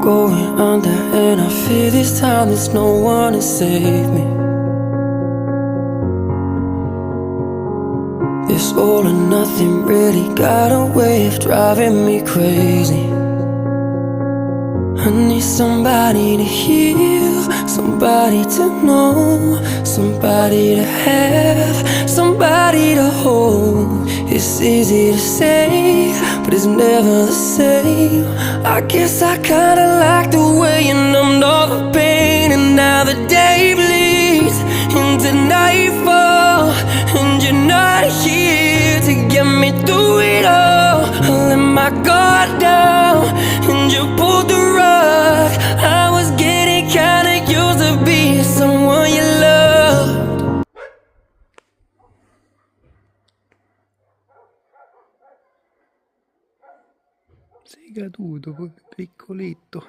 going under, and I fear this time there's no one to save me. This all or nothing really got a way of driving me crazy. I need somebody to heal, somebody to know, somebody to have, somebody to hold. It's easy to say, but it's never the same. I guess I kinda like the way you numbed all the pain, and now the day bleeds into nightfall, and you're not here to get me through it all. I let my guard down, and you pulled the rug. I was getting kinda used to being someone you loved. Sei caduto, piccoletto.